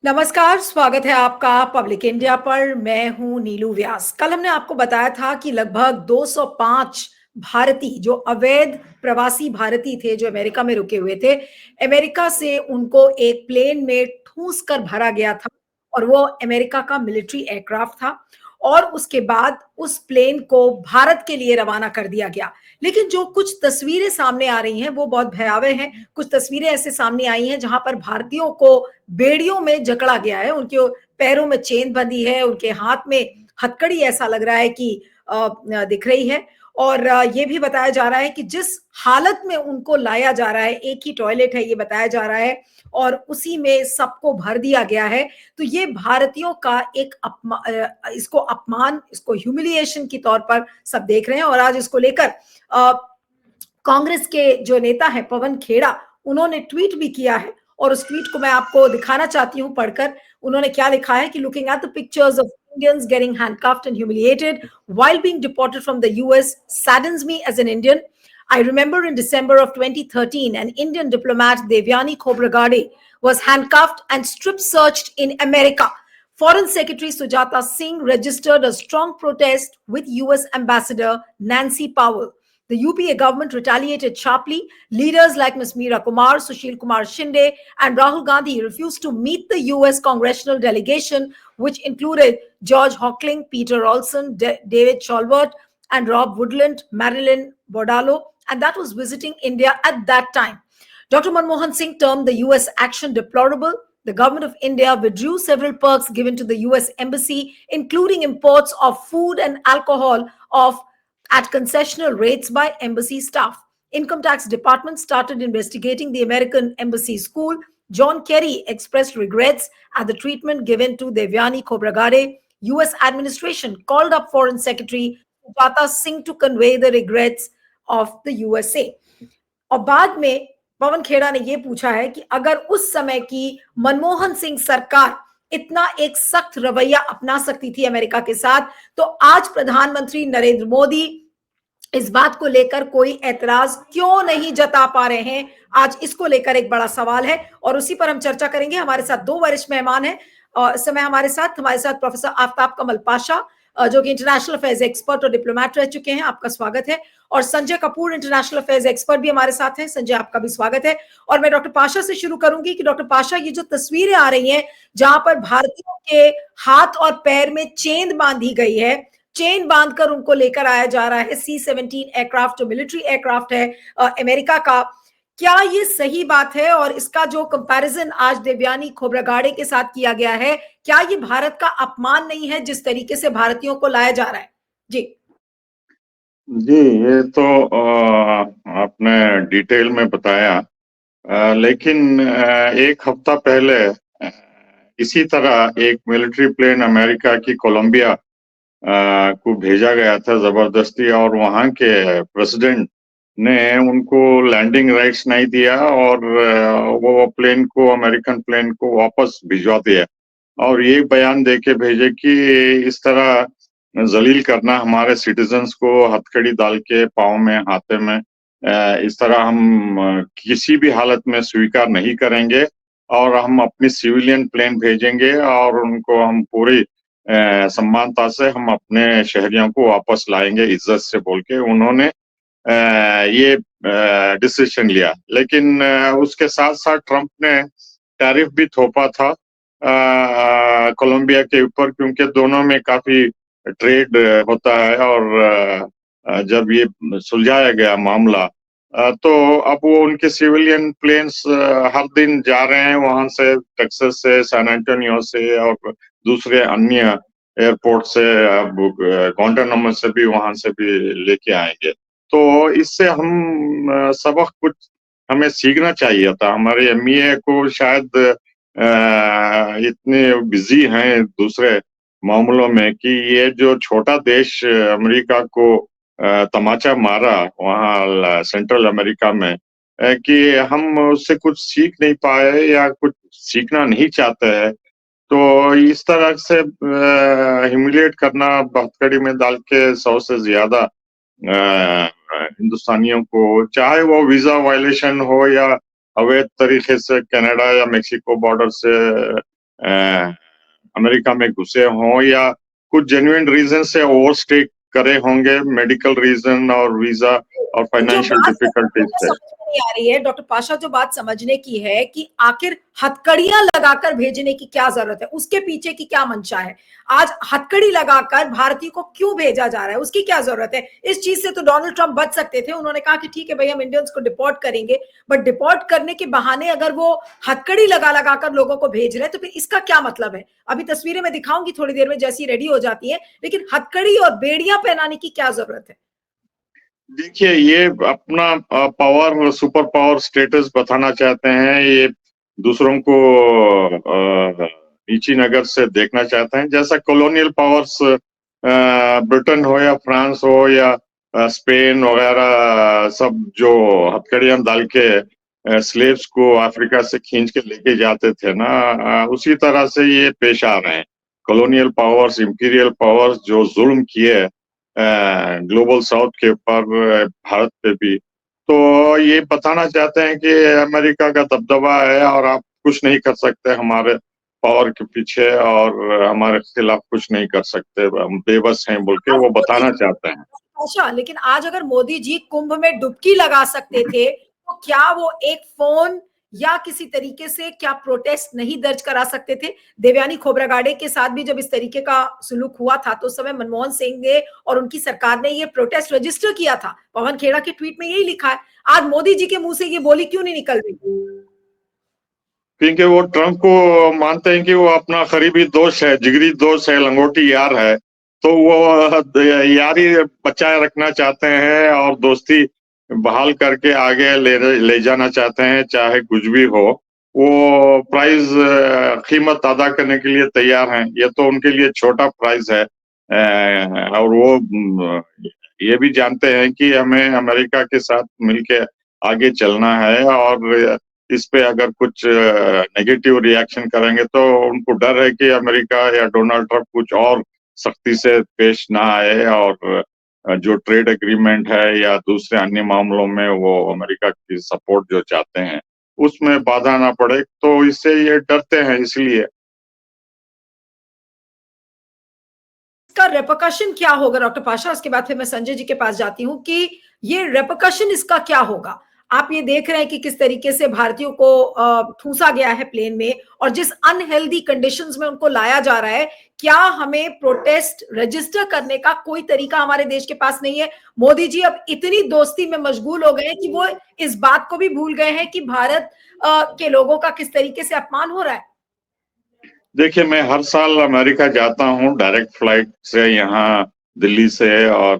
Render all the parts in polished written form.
नमस्कार, स्वागत है आपका पब्लिक इंडिया पर। मैं हूं नीलू व्यास। कल हमने आपको बताया था कि लगभग 205 भारतीय जो अवैध प्रवासी भारतीय थे, जो अमेरिका में रुके हुए थे, अमेरिका से उनको एक प्लेन में ठूस कर भरा गया था और वो अमेरिका का मिलिट्री एयरक्राफ्ट था और उसके बाद उस प्लेन को भारत के लिए रवाना कर दिया गया। लेकिन जो कुछ तस्वीरें सामने आ रही हैं वो बहुत भयावह हैं। कुछ तस्वीरें ऐसे सामने आई हैं जहां पर भारतीयों को बेड़ियों में जकड़ा गया है, उनके पैरों में चेन बंधी है, उनके हाथ में हथकड़ी ऐसा लग रहा है कि दिख रही है। और ये भी बताया जा रहा है कि जिस हालत में उनको लाया जा रहा है, एक ही टॉयलेट है ये बताया जा रहा है और उसी में सबको भर दिया गया है। तो ये भारतीयों का एक इसको अपमान, इसको ह्यूमिलिएशन की तौर पर सब देख रहे हैं। और आज इसको लेकर कांग्रेस के जो नेता है पवन खेड़ा, उन्होंने ट्वीट भी किया है और उस ट्वीट को मैं आपको दिखाना चाहती हूं पढ़कर। उन्होंने क्या लिखा है कि looking at the pictures of Indians getting handcuffed and humiliated while being deported from the US saddens me as an Indian. I remember in December of 2013, an Indian diplomat, Devyani Khobragade, was handcuffed and strip searched in America. Foreign Secretary Sujata Singh registered a strong protest with US Ambassador Nancy Powell. The UPA government retaliated sharply. Leaders like Ms. Meera Kumar, Sushil Kumar Shinde, and Rahul Gandhi refused to meet the US congressional delegation, which included George Hockling, Peter Olson, David Cholbert, and Rob Woodland, Marilyn Bordalo, and that was visiting India at that time. Dr. Manmohan Singh termed the US action deplorable. The government of India withdrew several perks given to the US embassy, including imports of food and alcohol at concessional rates by embassy staff. Income tax department started investigating the American embassy school. John Kerry expressed regrets at the treatment given to Devyani Khobragade. US administration called up Foreign Secretary Sujata Singh to convey the regrets of the USA. और बाद में पवन खेड़ा ने यह पूछा है कि अगर उस समय की मनमोहन सिंह सरकार इतना एक सख्त रवैया अपना सकती थी अमेरिका के साथ, तो आज प्रधानमंत्री नरेंद्र मोदी इस बात को लेकर कोई ऐतराज क्यों नहीं जता पा रहे हैं। आज इसको लेकर एक बड़ा सवाल है और उसी पर हम चर्चा करेंगे। हमारे साथ दो वरिष्ठ मेहमान हैं इस समय हमारे साथ प्रोफेसर आफ्ताब कमल पाशा, जो कि इंटरनेशनल अफेयर्स एक्सपर्ट और डिप्लोमेट रह चुके हैं, आपका स्वागत है। और Sanjay Kapoor, international affairs expert भी हमारे साथ हैं। संजय, आपका भी स्वागत है। और मैं डॉक्टर पाशा से शुरू करूंगी कि डॉक्टर पाशा, ये जो तस्वीरें आ रही हैं जहां पर भारतीयों के हाथ और पैर में चेन बांधी गई है, चेन बांधकर उनको लेकर आया जा रहा है C-17 एयरक्राफ्ट, जो मिलिट्री एयरक्राफ्ट है अमेरिका का, क्या ये सही बात है? और इसका जो कंपैरिजन आज देवयानी खोब्रागड़े के साथ किया गया है, क्या ये भारत का अपमान नहीं है जिस तरीके से भारतीयों को लाया जा रहा है? जी जी, ये तो आपने डिटेल में बताया, लेकिन एक हफ्ता पहले इसी तरह एक मिलिट्री प्लेन अमेरिका की कोलंबिया को भेजा गया था जबरदस्ती, और वहां के प्रेसिडेंट ने उनको लैंडिंग राइट्स नहीं दिया और वो प्लेन को, अमेरिकन प्लेन को वापस भिजवा दिया और ये बयान देके भेजे कि इस तरह जलील करना हमारे सिटीजन्स को हथकड़ी डाल के पाँव में, हाथे में, इस तरह हम किसी भी हालत में स्वीकार नहीं करेंगे और हम अपनी सिविलियन प्लेन भेजेंगे और उनको हम पूरी सम्मानता से हम अपने शहरियों को वापस लाएंगे इज्जत से, बोल के उन्होंने ये डिसीजन लिया। लेकिन उसके साथ साथ ट्रंप ने टैरिफ भी थोपा था कोलंबिया के ऊपर, क्योंकि दोनों में काफी ट्रेड होता है और जब ये सुलझाया गया मामला, तो अब वो उनके सिविलियन प्लेन्स हर दिन जा रहे हैं वहां से, टेक्सास से, सैन एंटोनियो से और दूसरे अन्य एयरपोर्ट से, अब ग्वांटानामो से भी, वहां से भी लेके आएंगे। तो इससे हम सबक कुछ हमें सीखना चाहिए था। हमारे एमईए को शायद इतने बिजी हैं दूसरे मामलों में कि ये जो छोटा देश अमेरिका को तमाचा मारा वहाँ सेंट्रल अमेरिका में, कि हम उससे कुछ सीख नहीं पाए या कुछ सीखना नहीं चाहते हैं। तो इस तरह से ह्यूमिलिएट करना, हथकड़ी में डाल के 100 से ज्यादा हिंदुस्तानियों को, चाहे वो वीजा वायलेशन हो या अवैध तरीके से कनाडा या मेक्सिको बॉर्डर से अमेरिका में घुसे हों या कुछ जेन्युइन रीजन से ओवरस्टे करे होंगे, मेडिकल रीजन और वीजा और लेकिन जो फाइनेंशियल बात डिफिकल्टीज मुझे से। समझ में नहीं आ रही है डॉक्टर पाशा, जो बात समझने की है कि आखिर हथकड़ियां लगाकर भेजने की क्या जरूरत है, उसके पीछे की क्या मंशा है। आज हथकड़ी लगाकर भारतीय को क्यों भेजा जा रहा है, उसकी क्या जरूरत है। इस चीज से तो डोनाल्ड ट्रंप बच सकते थे, उन्होंने कहा कि ठीक है भाई हम इंडियंस को डिपोर्ट करेंगे, बट डिपोर्ट करने के बहाने अगर वो हथकड़ी लगा लगाकर लोगों को भेज रहे हैं तो फिर इसका क्या मतलब है। अभी तस्वीरें मैं दिखाऊंगी थोड़ी देर में जैसी रेडी हो जाती है, लेकिन हथकड़ी और बेड़ियां पहनाने की क्या जरूरत है। देखिए, ये अपना पावर, सुपर पावर स्टेटस बताना चाहते हैं, ये दूसरों को नीची नजर से देखना चाहते हैं। जैसा कॉलोनियल पावर्स ब्रिटेन हो या फ्रांस हो या स्पेन वगैरह, सब जो हथकड़ियां डाल के स्लेव्स को अफ्रीका से खींच के लेके जाते थे ना, उसी तरह से ये पेश आ रहे हैं। कॉलोनियल पावर्स, इंपीरियल पावर्स जो जुल्म किए ग्लोबल साउथ के ऊपर, भारत पे भी, तो ये बताना चाहते हैं कि अमेरिका का दबदबा है और आप कुछ नहीं कर सकते हमारे पावर के पीछे, और हमारे खिलाफ कुछ नहीं कर सकते, हम बेबस हैं बोल के आज वो मोदी बताना जी, चाहते हैं। अच्छा लेकिन आज अगर मोदी जी कुंभ में डुबकी लगा सकते थे तो क्या वो एक फोन या किसी तरीके से क्या प्रोटेस्ट नहीं दर्ज करा सकते थे। देवयानी खोबरागाड़े के साथ भी जब इस तरीके का सुलूक हुआ था तो उस समय मनमोहन सिंह ने और उनकी सरकार ने ये प्रोटेस्ट रजिस्टर किया था। पवन खेड़ा के ट्वीट में यही लिखा है। आज मोदी जी के मुंह से ये बोली क्यों नहीं निकल रही। क्योंकि वो ट्रंप को मानते हैं कि वो अपना करीबी दोस्त है, जिगरी दोस्त है, लंगोटी यार है, तो वो यारी बचाए रखना चाहते हैं और दोस्ती बहाल करके आगे ले जाना चाहते हैं, चाहे कुछ भी हो। वो प्राइस, कीमत अदा करने के लिए तैयार हैं। ये तो उनके लिए छोटा प्राइस है, और वो ये भी जानते हैं कि हमें अमेरिका के साथ मिलके आगे चलना है, और इस पे अगर कुछ नेगेटिव रिएक्शन करेंगे तो उनको डर है कि अमेरिका या डोनाल्ड ट्रंप कुछ और सख्ती से पेश ना आए, और जो ट्रेड एग्रीमेंट है या दूसरे अन्य मामलों में वो अमेरिका की सपोर्ट जो चाहते हैं उसमें बाधा ना पड़े, तो इससे ये डरते हैं, इसलिए। इसका रेपकशन क्या होगा डॉक्टर पाशा, उसके बाद फिर मैं संजय जी के पास जाती हूँ कि ये रेपकशन इसका क्या होगा। आप ये देख रहे हैं कि किस तरीके से भारतीयों को ठूसा गया है प्लेन में और जिस अनहेल्दी कंडीशंस में उनको लाया जा रहा है। क्या हमें प्रोटेस्ट रजिस्टर करने का कोई तरीका हमारे देश के पास नहीं है। मोदी जी अब इतनी दोस्ती में मशगूल हो गए हैं कि वो इस बात को भी भूल गए हैं कि भारत के लोगों का किस तरीके से अपमान हो रहा है। देखिए, मैं हर साल अमेरिका जाता हूँ डायरेक्ट फ्लाइट से, यहाँ दिल्ली से और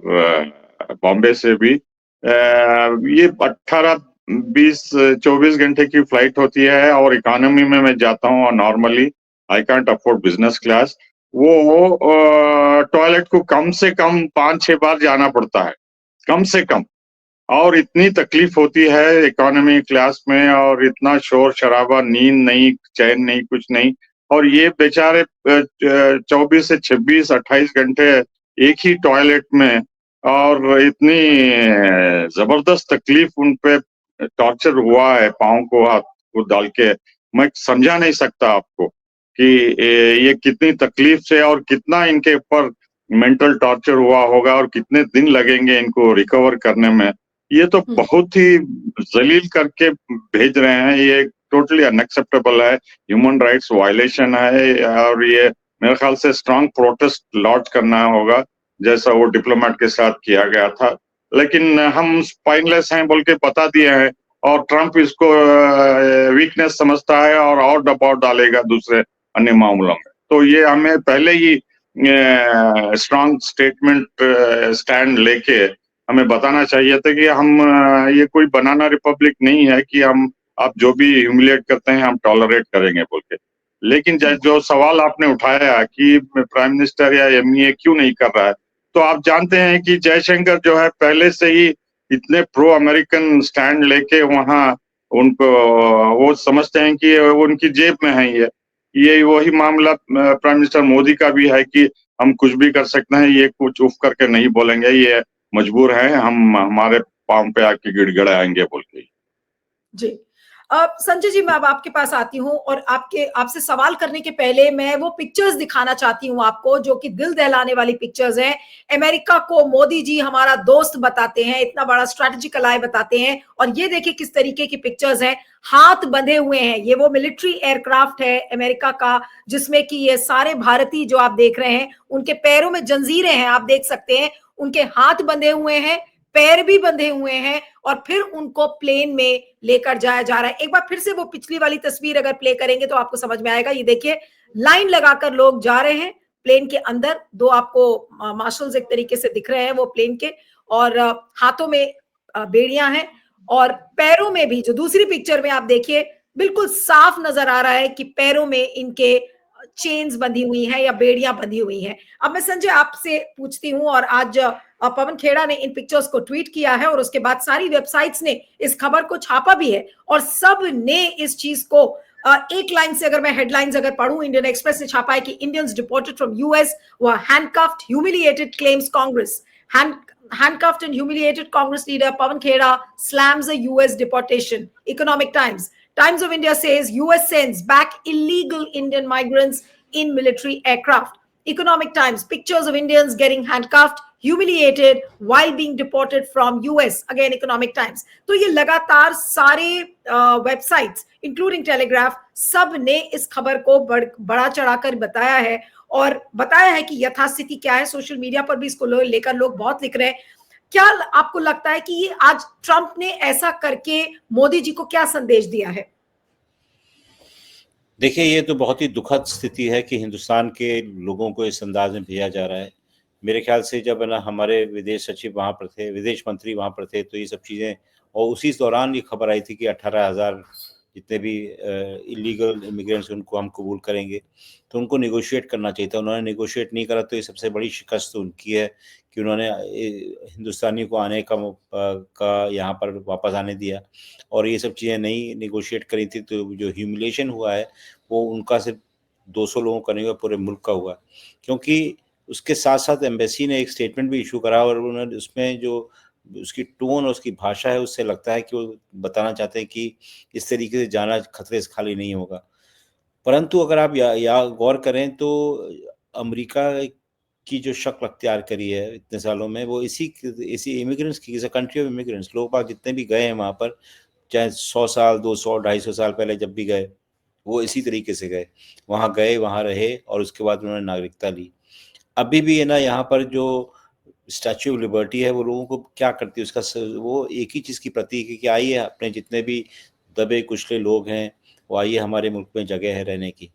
बॉम्बे से भी। ये 18, 20, 24 घंटे की फ्लाइट होती है, और इकोनॉमी में मैं जाता हूँ, और normally I can't afford business class. वो टॉयलेट को कम से कम 5-6 बार जाना पड़ता है, कम से कम। और इतनी तकलीफ होती है इकोनॉमी क्लास में, और इतना शोर शराबा, नींद नहीं, चैन नहीं, कुछ नहीं। और ये बेचारे 24 से 26, 28 घंटे एक ही टॉयलेट में, और इतनी जबरदस्त तकलीफ उन पे, टॉर्चर हुआ है, पाँव को हाथ को डाल के, मैं समझा नहीं सकता आपको कि ये कितनी तकलीफ से और कितना इनके ऊपर मेंटल टॉर्चर हुआ होगा, और कितने दिन लगेंगे इनको रिकवर करने में। ये तो बहुत ही जलील करके भेज रहे हैं, ये टोटली अनएक्सेप्टेबल है, ह्यूमन राइट्स वायलेशन है, और ये मेरे ख्याल से स्ट्रांग प्रोटेस्ट लॉन्च करना होगा, जैसा वो डिप्लोमेट के साथ किया गया था। लेकिन हम स्पाइनलेस हैं बोल के बता दिए हैं, और ट्रंप इसको वीकनेस समझता है और दबाव डालेगा दूसरे अन्य मामलों में। तो ये हमें पहले ही स्ट्रांग स्टेटमेंट, स्टैंड लेके हमें बताना चाहिए था कि हम ये कोई बनाना रिपब्लिक नहीं है कि हम आप जो भी ह्यूमिलिएट करते हैं हम टॉलरेट करेंगे बोल के। लेकिन जो सवाल आपने उठाया कि प्राइम मिनिस्टर या एमईए क्यों नहीं कर रहा है, तो आप जानते हैं कि जयशंकर जो है पहले से ही इतने प्रो अमेरिकन स्टैंड लेके वहाँ उनको, वो समझते हैं कि उनकी जेब में है ये वही मामला प्राइम मिनिस्टर मोदी का भी है कि हम कुछ भी कर सकते हैं, ये कुछ उफ करके नहीं बोलेंगे, ये मजबूर हैं, हम हमारे पाँव पे आके गिड़गिड़ाएंगे बोल के। जी संजय जी, मैं अब आपके पास आती हूँ और आपसे सवाल करने के पहले मैं वो पिक्चर्स दिखाना चाहती हूँ आपको, जो कि दिल दहलाने वाली पिक्चर्स हैं। अमेरिका को मोदी जी हमारा दोस्त बताते हैं, इतना बड़ा स्ट्रैटेजिक अलाय बताते हैं, और ये देखिए किस तरीके की पिक्चर्स हैं। हाथ बंधे हुए हैं, ये वो मिलिट्री एयरक्राफ्ट है अमेरिका का, जिसमें कि ये सारे भारतीय जो आप देख रहे हैं, उनके पैरों में जंजीरें हैं, आप देख सकते हैं, उनके हाथ बंधे हुए हैं, पैर भी बंधे हुए हैं, और फिर उनको प्लेन में लेकर जाया जा रहा है। एक बार फिर से वो पिछली वाली तस्वीर अगर प्ले करेंगे तो आपको समझ में आएगा। ये देखिए, लाइन लगाकर लोग जा रहे हैं प्लेन के अंदर। दो आपको मार्शल्स एक तरीके से दिख रहे हैं वो प्लेन के, और हाथों में बेड़ियां हैं, और पैरों में भी, जो दूसरी पिक्चर में आप देखिए, बिल्कुल साफ नजर आ रहा है कि पैरों में इनके चेन्स बंधी हुई हैं या बेड़ियां बंधी हुई हैं। अब मैं संजय आपसे पूछती हूँ, और आज पवन खेड़ा ने इन पिक्चर्स को ट्वीट किया है, और उसके बाद सारी वेबसाइट्स ने इस खबर को छापा भी है, और सब ने इस चीज को एक लाइन से, अगर मैं हेडलाइंस अगर पढ़ूं, इंडियन एक्सप्रेस ने छापा है कि Indians deported from US were handcuffed, humiliated, claims Congress. Handcuffed and humiliated Congress leader Pavan Khera slams a US deportation. Economic Times. Times of India says US sends back illegal Indian migrants in military aircraft. Economic Times, pictures of Indians getting handcuffed, humiliated while being deported from US. Again, Economic Times. तो ये लगातार सारे websites including telegraph सब ने इस खबर को बड़ा चढ़ाकर बताया है, और बताया है कि यथास्थिति क्या है। सोशल मीडिया पर भी इसको लेकर लोग बहुत लिख रहे हैं। क्या आपको लगता है कि ये आज ट्रंप ने ऐसा करके मोदी जी को क्या संदेश दिया है? देखिए, ये तो बहुत ही दुखद स्थिति है कि हिंदुस्तान के लोगों को इस अंदाज में भेजा जा रहा है। मेरे ख्याल से जब ना हमारे विदेश सचिव वहाँ पर थे, विदेश मंत्री वहाँ पर थे, तो ये सब चीज़ें, और उसी दौरान ये खबर आई थी कि 18,000 जितने भी इलीगल इमिग्रेंट्स उनको हम कबूल करेंगे, तो उनको नेगोशिएट करना चाहिए था। उन्होंने नेगोशिएट नहीं करा, तो ये सबसे बड़ी शिकस्त तो उनकी है कि उन्होंने हिंदुस्तानी को आने का यहाँ पर वापस आने दिया, और ये सब चीज़ें नहीं नेगोशिएट करी थी। तो जो ह्यूमिलेशन हुआ है वो उनका सिर्फ 200 लोगों का नहीं हुआ, पूरे मुल्क का हुआ। क्योंकि उसके साथ साथ एम्बेसी ने एक स्टेटमेंट भी इशू करा, और उन्होंने उसमें जो उसकी टोन और उसकी भाषा है, उससे लगता है कि वो बताना चाहते हैं कि इस तरीके से जाना खतरे से खाली नहीं होगा। परंतु अगर आप गौर करें तो अमेरिका की जो शक्ल अख्तियार करी है इतने सालों में, वो इसी इमिग्रेंट्स की, इस कंट्री ऑफ इमिग्रेंट्स, लोग बाग जितने भी गए हैं वहाँ पर, चाहे 100 साल 200 250 साल पहले जब भी गए, वो इसी तरीके से गए, वहाँ गए, वहाँ रहे, और उसके बाद उन्होंने नागरिकता ली। अभी भी है ना, यहाँ पर जो स्टैच्यू ऑफ लिबर्टी है, वो लोगों को क्या करती है, उसका वो एक ही चीज़ की प्रतीक है कि आइए, अपने जितने भी दबे कुचले लोग हैं वो आइए, हमारे मुल्क में जगह है रहने की।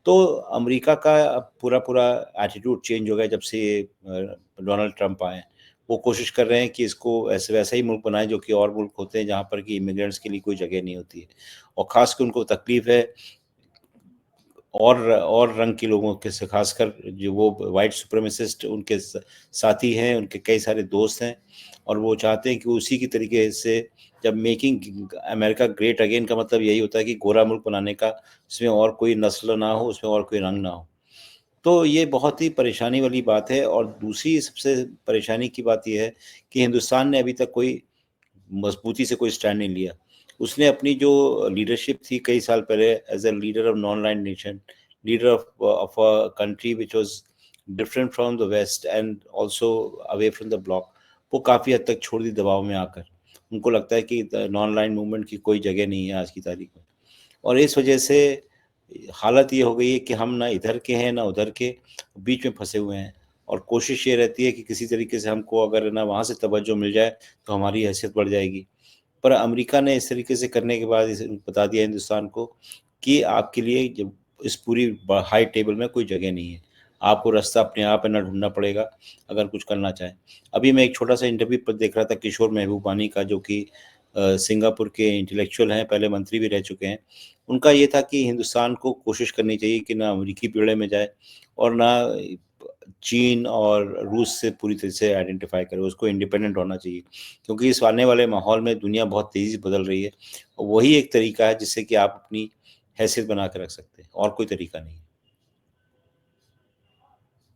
तो अमेरिका का अब पूरा एटीट्यूड चेंज हो गया जब से डोनाल्ड ट्रंप आए हैं। वो कोशिश कर रहे हैं कि इसको ऐसे वैसा ही मुल्क बनाएं जो कि और मुल्क होते हैं जहाँ पर कि इमिग्रेंट्स के लिए कोई जगह नहीं होती है, और ख़ास कर उनको तकलीफ़ है और रंग के लोगों के से, खासकर जो वो वाइट सुप्रीमेसिस्ट उनके साथी हैं, उनके कई सारे दोस्त हैं, और वो चाहते हैं कि उसी की तरीके से, जब मेकिंग अमेरिका ग्रेट अगेन का मतलब यही होता है कि गोरा मुल्क बनाने का, उसमें और कोई नस्ल ना हो, उसमें और कोई रंग ना हो। तो ये बहुत ही परेशानी वाली बात है। और दूसरी सबसे परेशानी की बात यह है कि हिंदुस्तान ने अभी तक कोई मजबूती से कोई स्टैंड नहीं लिया। उसने अपनी जो लीडरशिप थी कई साल पहले, as a leader of non line nation, leader of a country which was different from the West and also away from the bloc, वो काफ़ी हद तक छोड़ दी दबाव में आकर। उनको लगता है कि नॉन लाइन मूवमेंट की कोई जगह नहीं है आज की तारीख में, और इस वजह से हालत ये हो गई है कि हम ना इधर के हैं ना उधर के, बीच में फंसे हुए हैं। और कोशिश ये रहती है कि किसी तरीके से हमको अगर ना वहाँ से तवज्जो मिल जाए तो हमारी हैसियत बढ़ जाएगी। पर अमेरिका ने इस तरीके से करने के बाद बता दिया हिंदुस्तान को कि आपके लिए जब इस पूरी हाई टेबल में कोई जगह नहीं है, आपको रास्ता अपने आप है ना ढूंढना पड़ेगा अगर कुछ करना चाहें। अभी मैं एक छोटा सा इंटरव्यू पर देख रहा था किशोर महबूबानी का, जो कि सिंगापुर के इंटेलेक्चुअल हैं, पहले मंत्री भी रह चुके हैं। उनका ये था कि हिंदुस्तान को कोशिश करनी चाहिए कि ना अमेरिकी पीढ़े में जाए और ना चीन और रूस से पूरी तरह से आइडेंटिफाई करे, उसको इंडिपेंडेंट होना चाहिए, क्योंकि इस आने वाले माहौल में दुनिया बहुत तेज़ी से बदल रही है, और वही एक तरीका है जिससे कि आप अपनी हैसियत बना के रख सकते हैं, और कोई तरीका नहीं है।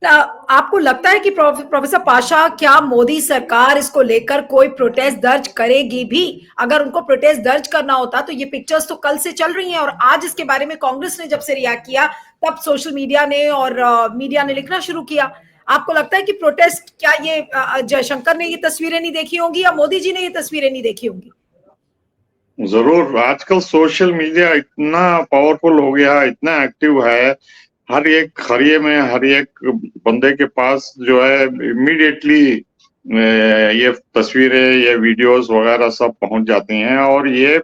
आपको लगता है कि प्रोफेसर पाशा, क्या मोदी सरकार इसको लेकर कोई प्रोटेस्ट दर्ज करेगी भी? अगर उनको प्रोटेस्ट दर्ज करना होता तो ये पिक्चर्स तो कल से चल रही हैं, और आज इसके बारे में कांग्रेस ने जब से रिएक्ट किया तब सोशल मीडिया ने और मीडिया ने लिखना शुरू किया। आपको लगता है कि प्रोटेस्ट, क्या ये जयशंकर ने ये तस्वीरें नहीं देखी होंगी या मोदी जी ने ये तस्वीरें नहीं देखी होंगी? जरूर, आजकल सोशल मीडिया इतना पावरफुल हो गया, इतना एक्टिव है, हर एक खरिये में हर एक बंदे के पास जो है इमीडिएटली ये तस्वीरें, ये वीडियोस वगैरह सब पहुंच जाती हैं, और ये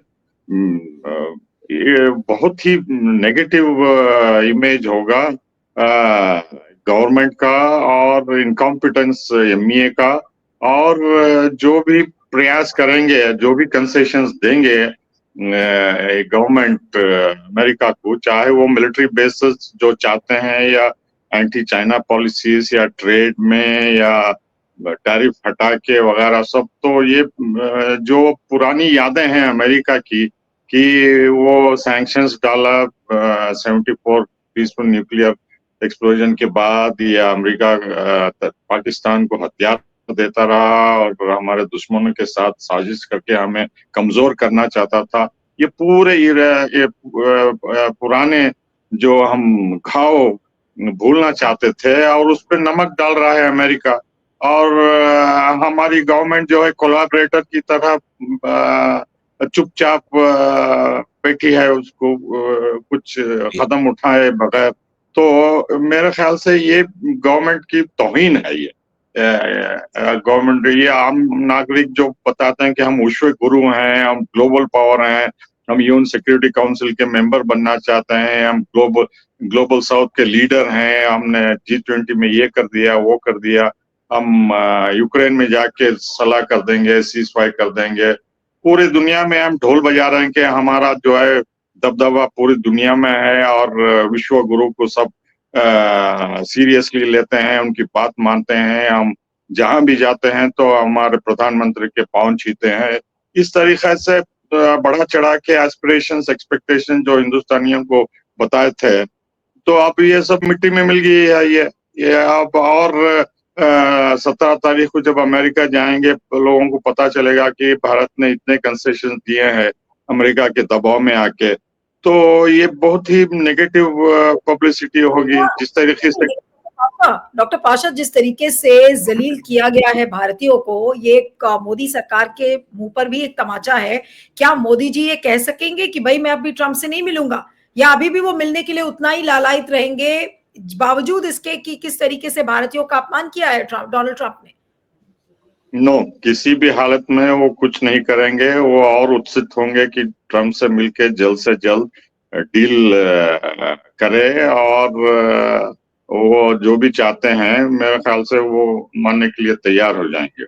बहुत ही नेगेटिव इमेज होगा गवर्नमेंट का और इनकॉम्पिटेंस एमईए का, और जो भी प्रयास करेंगे, जो भी कंसेशंस देंगे गवर्नमेंट अमेरिका को, चाहे वो मिलिट्री बेसिस जो चाहते हैं या एंटी चाइना पॉलिसीज या ट्रेड में या टैरिफ हटा के वगैरह सब, तो ये जो पुरानी यादें हैं अमेरिका की कि वो सैंक्शंस डाला 74 पीसफुल न्यूक्लियर एक्सप्लोजन के बाद, या अमेरिका पाकिस्तान को हथियार देता रहा और हमारे दुश्मनों के साथ साजिश करके हमें कमजोर करना चाहता था। ये पूरे ये पुराने जो हम घाव भूलना चाहते थे, और उस पर नमक डाल रहा है अमेरिका, और हमारी गवर्नमेंट जो है कोलैबोरेटर की तरह चुपचाप बैठी है, उसको कुछ कदम उठाए बगैर। तो मेरे ख्याल से ये गवर्नमेंट की तौहीन है। ये गवर्नमेंट, ये आम नागरिक जो बताते हैं कि हम विश्व गुरु हैं, हम ग्लोबल पावर हैं, हम यूएन सिक्योरिटी काउंसिल के मेंबर बनना चाहते हैं, हम ग्लोबल साउथ के लीडर हैं, हमने G20 में ये कर दिया, वो कर दिया, हम यूक्रेन में जाके सलाह कर देंगे, सीज फायर कर देंगे। पूरी दुनिया में हम ढोल बजा रहे हैं कि हमारा जो है दबदबा पूरी दुनिया में है, और विश्व गुरु को सब सीरियसली लेते हैं, उनकी बात मानते हैं। हम जहां भी जाते हैं तो हमारे प्रधानमंत्री के पांव छूते हैं। इस तरीके से बढ़ा चढ़ा के एस्पिरेशंस, एक्सपेक्टेशन जो हिंदुस्तानियों को बताए थे, तो अब ये सब मिट्टी में मिल गई है। ये अब, और 17 तारीख को जब अमेरिका जाएंगे लोगों को पता चलेगा कि भारत ने इतने कंसेशन दिए हैं अमेरिका के दबाव में आके, तो ये बहुत ही नेगेटिव पब्लिसिटी होगी। जिस तरीके से डॉक्टर पाशा, जिस तरीके से जलील किया गया है भारतीयों को, ये मोदी सरकार के मुंह पर भी एक तमाचा है। क्या मोदी जी ये कह सकेंगे कि भाई मैं अभी ट्रंप से नहीं मिलूंगा, या अभी भी वो मिलने के लिए उतना ही लालायित रहेंगे, बावजूद इसके कि किस तरीके से भारतीयों का अपमान किया है डोनाल्ड ट्रंप ने? नो, किसी भी हालत में वो कुछ नहीं करेंगे। वो और उत्सुक होंगे कि ट्रंप से मिलके जल्द से जल्द डील करे, और वो जो भी चाहते हैं मेरे ख्याल से वो मानने के लिए तैयार हो जाएंगे।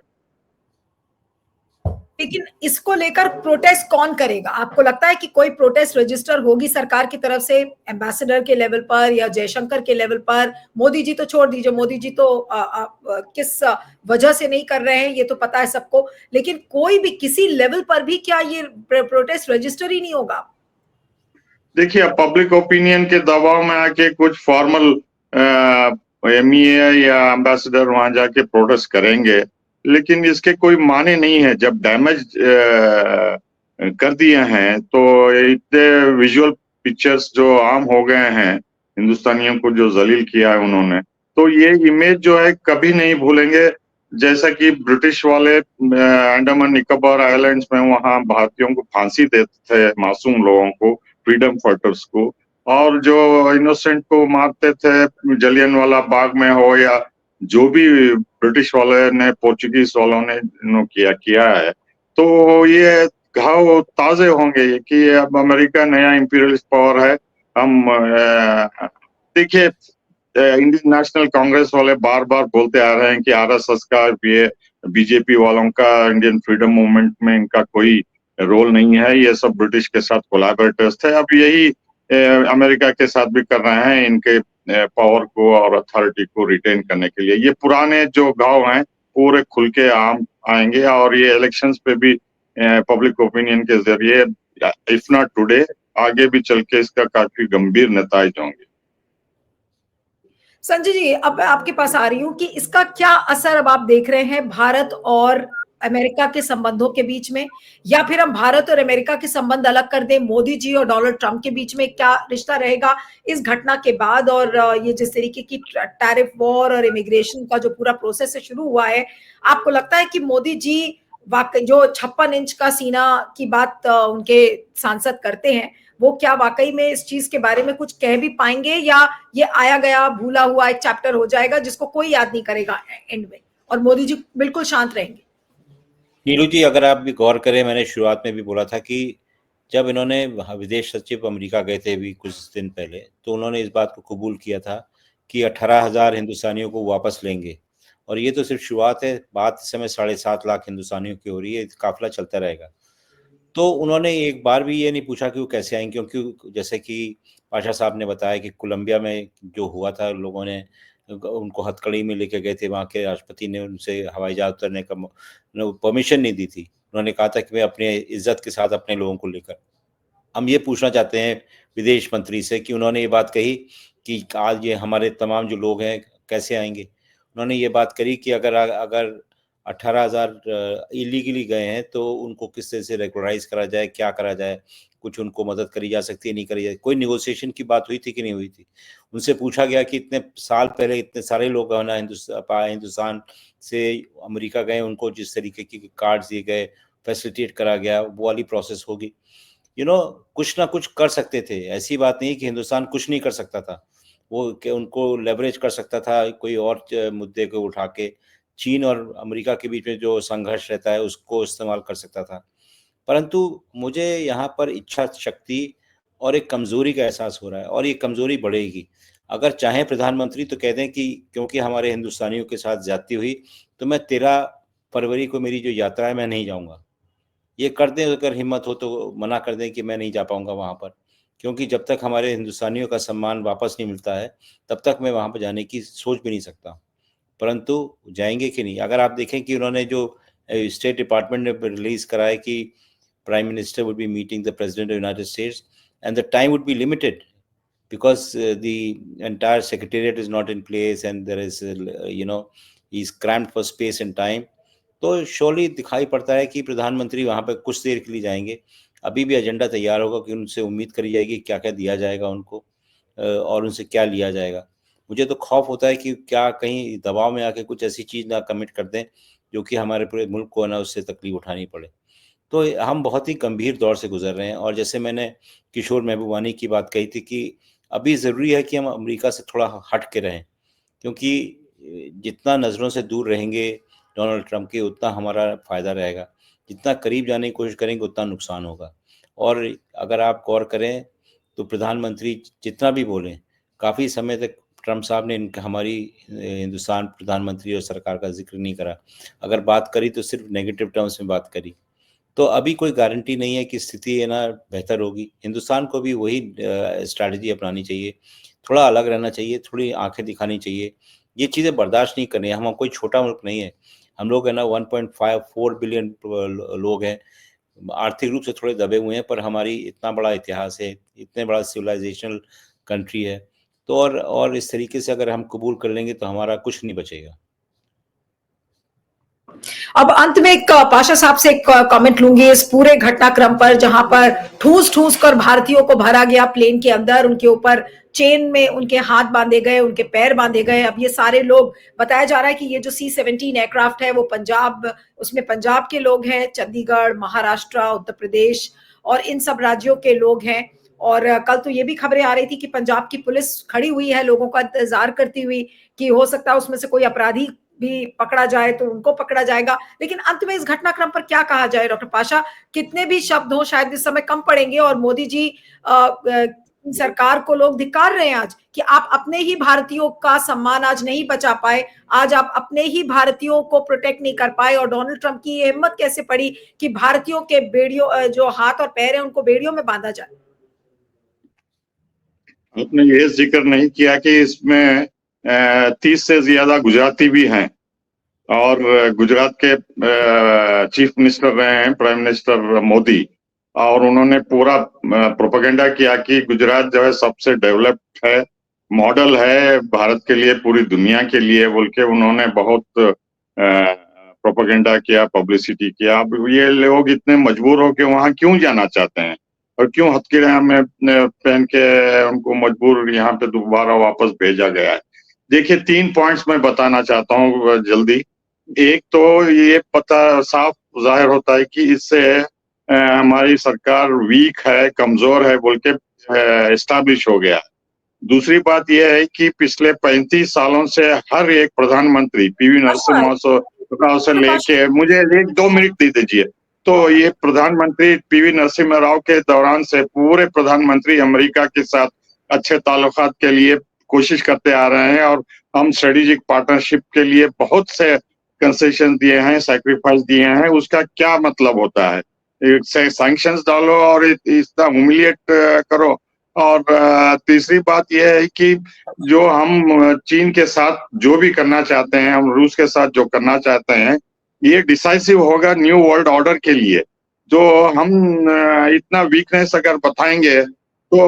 लेकिन इसको लेकर प्रोटेस्ट कौन करेगा? आपको लगता है कि कोई प्रोटेस्ट रजिस्टर होगी सरकार की तरफ से, एम्बेसडर के लेवल पर या जयशंकर के लेवल पर? मोदी जी तो छोड़ दीजिए, मोदी जी तो किस वजह से नहीं कर रहे हैं ये तो पता है सबको, लेकिन कोई भी किसी लेवल पर भी क्या ये प्रोटेस्ट रजिस्टर ही नहीं होगा? देखिए, पब्लिक ओपिनियन के दबाव में आके कुछ फॉर्मल एमईए या एम्बेसडर वहां जाके प्रोटेस्ट करेंगे, लेकिन इसके कोई माने नहीं है। जब डैमेज कर दिए हैं तो इतने विजुअल पिक्चर्स जो आम हो गए हैं, हिंदुस्तानियों को जो जलील किया है उन्होंने, तो ये इमेज जो है कभी नहीं भूलेंगे। जैसा कि ब्रिटिश वाले अंडमान निकोबार आइलैंड्स में वहां भारतीयों को फांसी देते थे, मासूम लोगों को, फ्रीडम फाइटर्स को, और जो इनोसेंट को मारते थे जलियनवाला बाग में हो, या जो भी ब्रिटिश वाले ने, पोर्चुगीज वालों ने किया है, तो ये घाव ताजे होंगे कि अब अमेरिका नया इंपीरियलिस्ट पावर है। हम देखिए, इंडियन नेशनल कांग्रेस वाले बार बार बोलते आ रहे हैं कि आरएसएस का, ये बीजेपी वालों का इंडियन फ्रीडम मूवमेंट में इनका कोई रोल नहीं है, ये सब ब्रिटिश के साथ कोलैबोरेटर्स थे। अब यही अमेरिका के साथ भी कर रहे हैं, इनके पावर को और अथॉरिटी को रिटेन करने के लिए। ये पुराने जो घाव हैं पूरे खुल के आएंगे, और ये इलेक्शंस पे भी पब्लिक ओपिनियन के जरिए, इफ नॉट टुडे, आगे भी चल के इसका काफी गंभीर नतीजे होंगे। संजय जी, अब मैं आपके पास आ रही हूँ कि इसका क्या असर अब आप देख रहे हैं भारत और अमेरिका के संबंधों के बीच में, या फिर हम भारत और अमेरिका के संबंध अलग कर दें, मोदी जी और डोनाल्ड ट्रंप के बीच में क्या रिश्ता रहेगा इस घटना के बाद? और ये जिस तरीके की टैरिफ वॉर और इमिग्रेशन का जो पूरा प्रोसेस है शुरू हुआ है, आपको लगता है कि मोदी जी वाकई जो 56 इंच का सीना की बात उनके सांसद करते हैं, वो क्या वाकई में इस चीज के बारे में कुछ कह भी पाएंगे, या ये आया गया भूला हुआ एक चैप्टर हो जाएगा जिसको कोई याद नहीं करेगा एंड में, और मोदी जी बिल्कुल शांत रहेंगे? नीलू जी, अगर आप भी गौर करें, मैंने शुरुआत में भी बोला था कि जब इन्होंने विदेश सचिव अमेरिका गए थे अभी कुछ दिन पहले, तो उन्होंने इस बात को कबूल किया था कि 18,000 हिंदुस्तानियों को वापस लेंगे। और ये तो सिर्फ शुरुआत है, बात इस समय 7.5 लाख हिंदुस्तानियों की हो रही है, काफिला चलता रहेगा। तो उन्होंने एक बार भी ये नहीं पूछा कि वो कैसे आएंगे, क्योंकि जैसे कि पाशा साहब ने बताया कि कोलंबिया में जो हुआ था, लोगों ने उनको हथकड़ी में लेके गए थे, वहाँ के राष्ट्रपति ने उनसे हवाई जहाज उतरने का परमिशन नहीं दी थी। उन्होंने कहा था कि मैं अपने इज्जत के साथ अपने लोगों को लेकर। हम ये पूछना चाहते हैं विदेश मंत्री से कि उन्होंने ये बात कही कि आज ये हमारे तमाम जो लोग हैं कैसे आएंगे। उन्होंने ये बात करी कि अगर अगर 18,000 इलीगली गए हैं तो उनको किस तरह से रेगुलराइज करा जाए, क्या करा जाए, कुछ उनको मदद करी जा सकती है, नहीं करी जाए। कोई निगोशिएशन की बात हुई थी कि नहीं हुई थी? उनसे पूछा गया कि इतने साल पहले इतने सारे लोग है ना हिंदुस्तान से अमेरिका गए, उनको जिस तरीके की कार्ड दिए गए, फैसिलिटेट करा गया, वो वाली प्रोसेस होगी। कुछ ना कुछ कर सकते थे। ऐसी बात नहीं कि हिंदुस्तान कुछ नहीं कर सकता था। वो उनको लेवरेज कर सकता था कोई और मुद्दे को उठा के। चीन और अमेरिका के बीच में जो संघर्ष रहता है उसको इस्तेमाल कर सकता था। परंतु मुझे यहाँ पर इच्छा शक्ति और एक कमज़ोरी का एहसास हो रहा है, और ये कमज़ोरी बढ़ेगी। अगर चाहें प्रधानमंत्री तो कह दें कि क्योंकि हमारे हिंदुस्तानियों के साथ ज़्यादती हुई, तो मैं 13 फरवरी को मेरी जो यात्रा है मैं नहीं जाऊँगा। ये कर दें, अगर हिम्मत हो तो मना कर दें कि मैं नहीं जा पाऊँगा वहाँ पर। क्योंकि जब तक हमारे हिंदुस्तानियों का सम्मान वापस नहीं मिलता है, तब तक मैं वहाँ पर जाने की सोच भी नहीं सकता। परंतु जाएँगे कि नहीं? अगर आप देखें कि उन्होंने जो स्टेट डिपार्टमेंट ने रिलीज़ करा है कि prime minister would be meeting the president of United states and the time would be limited because the entire secretariat is not in place and there is he's cramped for space and time. तो surely दिखाई पड़ता है कि प्रधानमंत्री वहाँ पे कुछ देर के लिए जाएंगे। अभी भी एजेंडा तैयार होगा कि उनसे उम्मीद करी जाएगी क्या क्या दिया जाएगा उनको, और उनसे क्या लिया जाएगा। मुझे तो खौफ होता है कि क्या कहीं दबाव में आके कुछ ऐसी चीज़ ना कमिट कर दें जो कि हमारे पूरे मुल्क को ना उससे तकलीफ उठानी पड़े। तो हम बहुत ही गंभीर दौर से गुजर रहे हैं, और जैसे मैंने किशोर महबूबानी की बात कही थी कि अभी ज़रूरी है कि हम अमेरिका से थोड़ा हट के रहें, क्योंकि जितना नज़रों से दूर रहेंगे डोनाल्ड ट्रंप के, उतना हमारा फ़ायदा रहेगा। जितना करीब जाने की कोशिश करेंगे उतना नुकसान होगा। और अगर आप गौर करें तो प्रधानमंत्री जितना भी बोलें, काफ़ी समय तक ट्रंप साहब ने हमारी हिंदुस्तान प्रधानमंत्री और सरकार का जिक्र नहीं करा। अगर बात करी तो सिर्फ नेगेटिव टर्म्स में बात करी। तो अभी कोई गारंटी नहीं है कि स्थिति है ना बेहतर होगी। हिंदुस्तान को भी वही स्ट्रैटेजी अपनानी चाहिए, थोड़ा अलग रहना चाहिए, थोड़ी आंखें दिखानी चाहिए। ये चीज़ें बर्दाश्त नहीं करनी है। हम कोई छोटा मुल्क नहीं है। हम लोग है ना 1.54 बिलियन लोग हैं, आर्थिक रूप से थोड़े दबे हुए हैं, पर हमारी इतना बड़ा इतिहास है, इतने बड़ा सिविलाइजेशनल कंट्री है। तो और इस तरीके से अगर हम कबूल कर लेंगे तो हमारा कुछ नहीं बचेगा। अब अंत में एक पाशा साहब से एक कमेंट लूंगी इस पूरे घटनाक्रम पर, जहां पर ठूस ठूस कर भारतीयों को भरा गया प्लेन के अंदर, उनके ऊपर चेन में उनके हाथ बांधे गए, उनके पैर बांधे गए। अब ये सारे लोग, बताया जा रहा है कि ये जो C-17 एयरक्राफ्ट है वो पंजाब, उसमें पंजाब के लोग हैं, चंडीगढ़, महाराष्ट्र, उत्तर प्रदेश और इन सब राज्यों के लोग हैं। और कल तो ये भी खबरें आ रही थी कि पंजाब की पुलिस खड़ी हुई है लोगों का इंतजार करती हुई कि हो सकता है उसमें से कोई अपराधी भी पकड़ा जाए तो उनको पकड़ा जाएगा। लेकिन अंत में इस घटनाक्रम पर क्या कहा जाए डॉक्टर पाशा? कितने भी शब्द हो शायद इस समय कम पड़ेंगे, और मोदी जी सरकार को लोग धिक्कार रहे हैं आज कि आप अपने ही भारतीयों का सम्मान आज नहीं बचा पाए, आज आप अपने ही भारतीयों को प्रोटेक्ट नहीं कर पाए, और डोनाल्ड ट्रंप की ये हिम्मत कैसे पड़ी कि भारतीयों के बेड़ियों, जो हाथ और पैर है, उनको बेड़ियों में बांधा जाए? आपने ये जिक्र नहीं किया कि इसमें 30 से ज्यादा गुजराती भी हैं, और गुजरात के चीफ मिनिस्टर रहे हैं प्राइम मिनिस्टर मोदी, और उन्होंने पूरा प्रोपेगेंडा किया कि गुजरात जो है सबसे डेवलप्ड है मॉडल है भारत के लिए, पूरी दुनिया के लिए बोल के उन्होंने बहुत प्रोपेगेंडा किया, पब्लिसिटी किया। अब ये लोग इतने मजबूर हो के वहां क्यों जाना चाहते हैं और क्यों हथकड़ियां में पहन के उनको मजबूर यहाँ पे दोबारा वापस भेजा गया है? देखिए, 3 पॉइंट्स मैं बताना चाहता हूँ जल्दी। एक तो ये पता साफ जाहिर होता है कि इससे हमारी सरकार वीक है, कमजोर है बोल के एस्टैब्लिश हो गया। दूसरी बात यह है कि पिछले 35 सालों से हर एक प्रधानमंत्री पीवी नरसिम्हा राव से लेके, मुझे 1-2 मिनट दे दीजिए, तो ये प्रधानमंत्री पीवी नरसिम्हा राव के दौरान से पूरे प्रधानमंत्री अमेरिका के साथ अच्छे ताल्लुकात के लिए कोशिश करते आ रहे हैं और हम स्ट्रेटेजिक पार्टनरशिप के लिए बहुत से कंसेशन दिए हैं, सैक्रिफाइस दिए हैं। उसका क्या मतलब होता है? सैंक्शंस डालो और इतना ह्यूमिलिएट करो। और तीसरी बात यह है कि जो हम चीन के साथ जो भी करना चाहते हैं, हम रूस के साथ जो करना चाहते हैं, ये डिसाइसिव होगा न्यू वर्ल्ड ऑर्डर के लिए। जो हम इतना वीकनेस अगर बताएंगे तो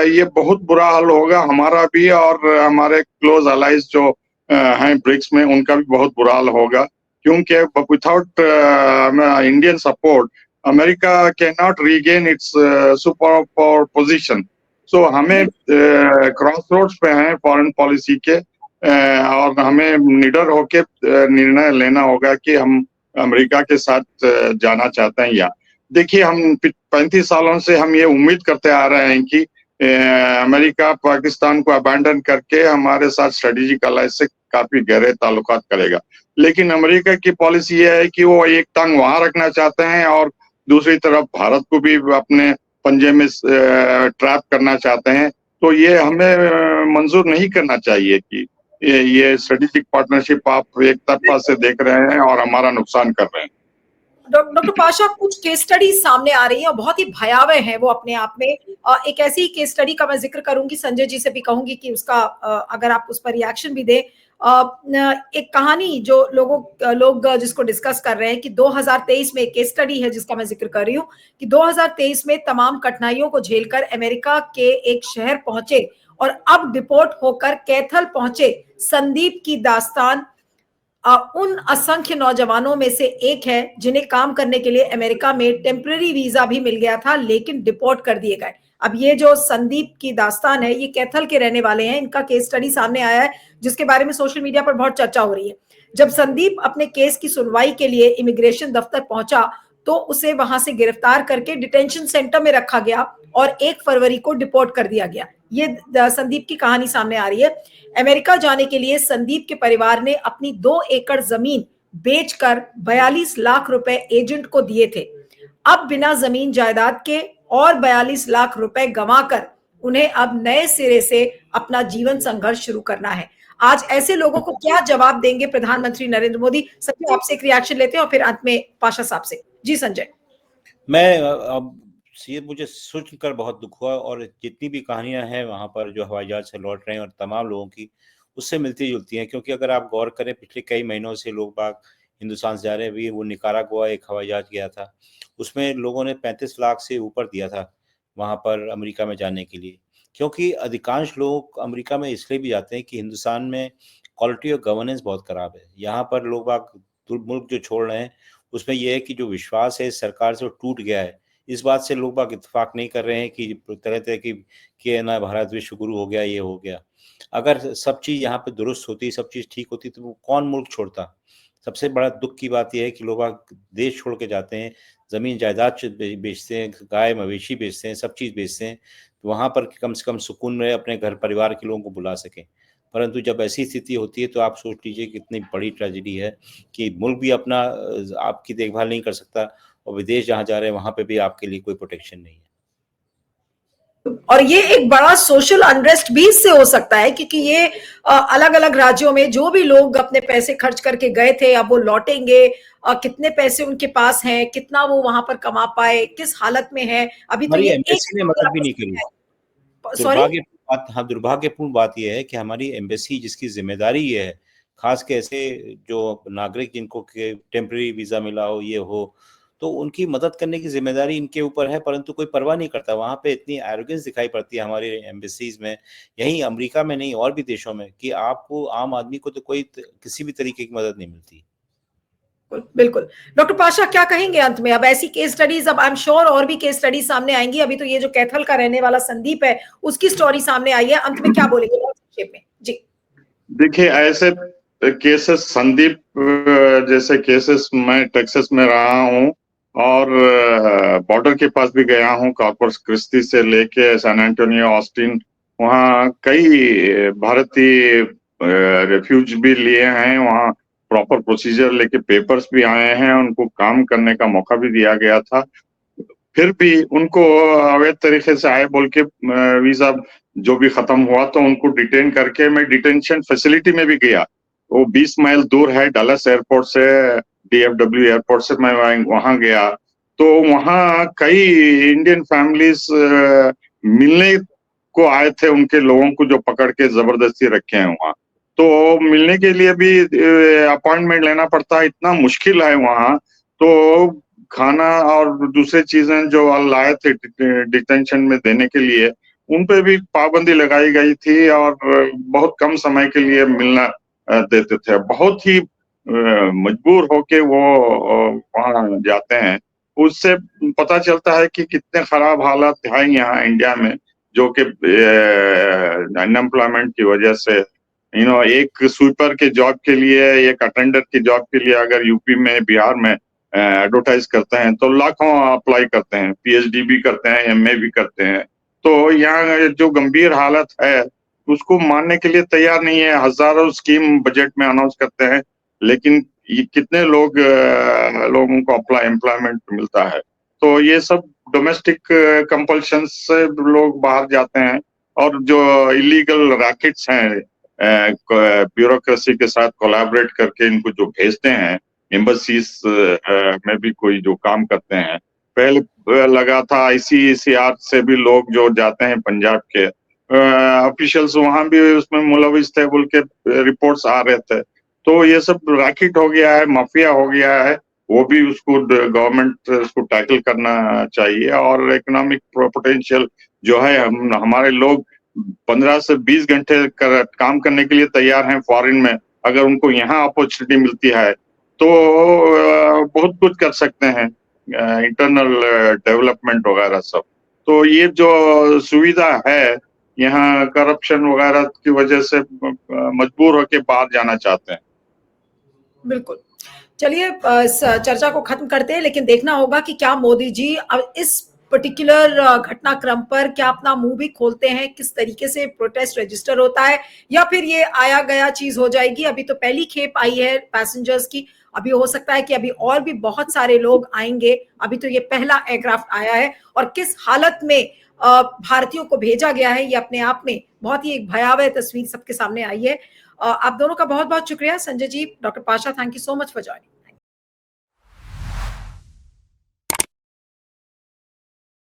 ये बहुत बुरा हाल होगा हमारा भी और हमारे क्लोज अलाइज जो हैं ब्रिक्स में, उनका भी बहुत बुरा हाल होगा। क्योंकि without Indian support America can not regain its super power position. So हमें क्रॉस रोड्स पे हैं फॉरेन पॉलिसी के और हमें निडर होके निर्णय लेना होगा कि हम अमेरिका के साथ जाना चाहते हैं या। देखिए, हम 35 सालों से हम ये उम्मीद करते आ रहे हैं कि अमेरिका पाकिस्तान को अबैंडन करके हमारे साथ स्ट्रेटेजिक अलायंस से काफी गहरे ताल्लुकात करेगा। लेकिन अमेरिका की पॉलिसी ये है कि वो एक टांग वहां रखना चाहते हैं और दूसरी तरफ भारत को भी अपने पंजे में ट्रैप करना चाहते हैं। तो ये हमें मंजूर नहीं करना चाहिए कि ये स्ट्रेटेजिक पार्टनरशिप आप एक तरफा से देख रहे हैं और हमारा नुकसान कर रहे हैं। डॉक्टर पाशा, कुछ केस स्टडी सामने आ रही है और बहुत ही भयावह है वो अपने आप में। एक ऐसी केस स्टडी का मैं जिक्र करूंगी, संजय जी से भी कहूंगी कि उसका अगर आप उस पर रिएक्शन भी दें। एक कहानी जो लोग जिसको डिस्कस कर रहे हैं कि 2023 में एक केस स्टडी है जिसका मैं जिक्र कर रही हूँ कि 2023 में तमाम कठिनाइयों को झेलकर अमेरिका के एक शहर पहुंचे और अब डिपोर्ट होकर कैथल पहुंचे संदीप की दास्तान उन असंख्य नौजवानों में से एक है जिन्हें काम करने के लिए अमेरिका में टेम्पररी वीजा भी मिल गया था लेकिन डिपोर्ट कर दिए गए। अब ये जो संदीप की दास्तान है, ये कैथल के रहने वाले हैं, इनका केस स्टडी सामने आया है जिसके बारे में सोशल मीडिया पर बहुत चर्चा हो रही है। जब संदीप अपने केस की सुनवाई के लिए इमिग्रेशन दफ्तर पहुंचा तो उसे वहां से गिरफ्तार करके डिटेंशन सेंटर में रखा गया और 1 फरवरी को डिपोर्ट कर दिया गया। ये संदीप की कहानी सामने आ रही है। अमेरिका जाने के लिए संदीप के परिवार ने अपनी 2 एकड़ जमीन बेचकर 42 लाख रुपए एजेंट को दिए थे। अब बिना जमीन जायदाद के और 42 लाख रुपए गंवाकर उन्हें अब नए सिरे से अपना जीवन संघर्ष शुरू करना है। आज ऐसे लोगों को क्या जवाब देंगे प्रधानमंत्री नरेंद्र मोदी? सबसे आपसे एक रिएक्शन लेते हैं और फिर अंत में पाशा साहब से। जी संजय। मैं अब ये मुझे सुनकर बहुत दुख हुआ और जितनी भी कहानियां हैं वहां पर जो हवाई जहाज से लौट रहे हैं और तमाम लोगों की उससे मिलती जुलती हैं। क्योंकि अगर आप गौर करें, पिछले कई महीनों से लोग बाग हिंदुस्तान से जा रहे हैं। अभी वो निकारागुआ एक हवाई जहाज गया था, उसमें लोगों ने 35 लाख से ऊपर दिया था वहां पर अमेरिका में जाने के लिए। क्योंकि अधिकांश लोग अमेरिका में इसलिए भी जाते हैं कि हिंदुस्तान में क्वालिटी ऑफ गवर्नेंस बहुत खराब है। यहाँ पर लोग बाग मुल्क जो छोड़ रहे हैं उसमें यह है कि जो विश्वास है सरकार से वो टूट गया है। इस बात से लोग बाग इत्तेफाक नहीं कर रहे हैं कि तरह तरह की ना भारत विश्व गुरु हो गया, ये हो गया। अगर सब चीज़ यहाँ पे दुरुस्त होती, सब चीज़ ठीक होती तो वो कौन मुल्क छोड़ता। सबसे बड़ा दुख की बात यह है कि लोग देश छोड़ के जाते हैं, ज़मीन जायदाद बेचते हैं, गाय मवेशी बेचते हैं, सब चीज़ बेचते हैं, तो वहाँ पर कम से कम सुकून में अपने घर परिवार के लोगों को बुला सकें। परंतु जब ऐसी स्थिति होती है तो आप सोच लीजिए कितनी बड़ी ट्रेजेडी है कि मुल्क भी अपना आपकी देखभाल नहीं कर सकता और विदेश जहाँ जा रहे हैं वहाँ पे भी आपके लिए कोई प्रोटेक्शन नहीं है। और ये एक बड़ा सोशल अनरेस्ट भी इससे हो सकता है क्योंकि ये अलग अलग राज्यों में जो भी लोग अपने पैसे खर्च करके गए थे अब वो लौटेंगे, कितने पैसे उनके पास हैं, कितना वो वहां पर कमा पाए, किस हालत में है। अभी तो ये एम्बेसी ने मदद भी नहीं करी। सॉरी, दुर्भाग्यपूर्ण बात यह है कि हमारी एम्बेसी जिसकी जिम्मेदारी ये है, खास के ऐसे जो नागरिक जिनको टेम्पररी वीजा मिला हो, ये हो, तो उनकी मदद करने की जिम्मेदारी इनके ऊपर है, परंतु कोई परवाह नहीं करता। वहाँ पे इतनी एरोगेंस दिखाई पड़ती है हमारी एम्बेसीज में, यहीं अमेरिका में नहीं और भी देशों में, कि आपको आम आदमी को तो कोई किसी भी तरीके की मदद नहीं मिलती। बिल्कुल। डॉक्टर पाशा क्या कहेंगे अंत में? अब ऐसी केस स्टडीज, अब आई एम श्योर और भी केस स्टडीज सामने आएंगी। अभी तो ये जो कैथल का रहने वाला संदीप है उसकी स्टोरी सामने आई है, अंत में क्या बोलेंगे बहुत संक्षेप में? जी देखिए, ऐसे केसेस संदीप जैसे केसेस मैं टेक्सास में रहा हूँ और बॉर्डर के पास भी गया हूँ, कॉर्पस क्रिस्टी से लेके सैन एंटोनियो, ऑस्टिन, वहाँ कई भारतीय रेफ्यूज भी लिए हैं। वहाँ प्रॉपर प्रोसीजर लेके पेपर्स भी आए हैं, उनको काम करने का मौका भी दिया गया था। फिर भी उनको अवैध तरीके से आए बोल के वीजा जो भी खत्म हुआ तो उनको डिटेन करके, मैं डिटेंशन फैसिलिटी में भी गया। वो 20 माइल दूर है डलस एयरपोर्ट से, DFW एयरपोर्ट से मैं वहां गया तो वहां कई इंडियन फैमिलीज मिलने को आए थे उनके लोगों को जो पकड़ के जबरदस्ती रखे हैं वहां। तो मिलने के लिए भी अपॉइंटमेंट लेना पड़ता है, इतना मुश्किल है वहां। तो खाना और दूसरी चीजें जो लाए थे डिटेंशन में देने के लिए, उन पे भी पाबंदी लगाई गई थी और बहुत कम समय के लिए मिलना देते थे। बहुत ही मजबूर होके वो वहां जाते हैं। उससे पता चलता है कि कितने खराब हालात है यहाँ इंडिया में, जो कि अनएम्प्लॉयमेंट की वजह से एक स्वीपर के जॉब के लिए, एक अटेंडर की जॉब के लिए अगर यूपी में, बिहार में एडवर्टाइज करते हैं तो लाखों अप्लाई करते हैं, PhD भी करते हैं, MA भी करते हैं। तो यहाँ जो गंभीर हालत है उसको मानने के लिए तैयार नहीं है। हजारों स्कीम बजट में अनाउंस करते हैं, लेकिन ये कितने लोगों को एम्प्लॉयमेंट मिलता है? तो ये सब डोमेस्टिक कंपल्शन से लोग बाहर जाते हैं और जो इलीगल रैकेट्स हैं ब्यूरोक्रेसी के साथ कोलैबोरेट करके इनको जो भेजते हैं एम्बसीज में भी कोई जो काम करते हैं। पहले लगा था ICAR से भी लोग जो जाते हैं पंजाब के ऑफिशियल्स वहां भी उसमें मुलविस थे बोल के रिपोर्ट्स आ रहे थे। तो ये सब रैकेट हो गया है, माफिया हो गया है। वो भी उसको गवर्नमेंट उसको टैकल करना चाहिए। और इकोनॉमिक पोटेंशियल जो है, हमारे लोग 15 से 20 घंटे काम करने के लिए तैयार हैं फॉरेन में। अगर उनको यहाँ अपॉर्चुनिटी मिलती है तो बहुत कुछ कर सकते हैं, इंटरनल डेवलपमेंट वगैरह सब। तो ये जो सुविधा है यहाँ, करप्शन वगैरह की वजह से मजबूर होके बाहर जाना चाहते हैं। बिल्कुल। चलिए इस चर्चा को खत्म करते हैं, लेकिन देखना होगा कि क्या मोदी जी अब इस पर्टिकुलर घटनाक्रम पर क्या अपना मुंह भी खोलते हैं, किस तरीके से प्रोटेस्ट रजिस्टर होता है, या फिर ये आया गया चीज हो जाएगी। अभी तो पहली खेप आई है पैसेंजर्स की, अभी हो सकता है कि अभी और भी बहुत सारे लोग आएंगे। अभी तो ये पहला एयरक्राफ्ट आया है और किस हालत में भारतीयों को भेजा गया है, ये अपने आप में बहुत ही एक भयावह तस्वीर सबके सामने आई है। आप दोनों का बहुत बहुत शुक्रिया, Sanjay ji, doctor Pasha, thank you so much for joining.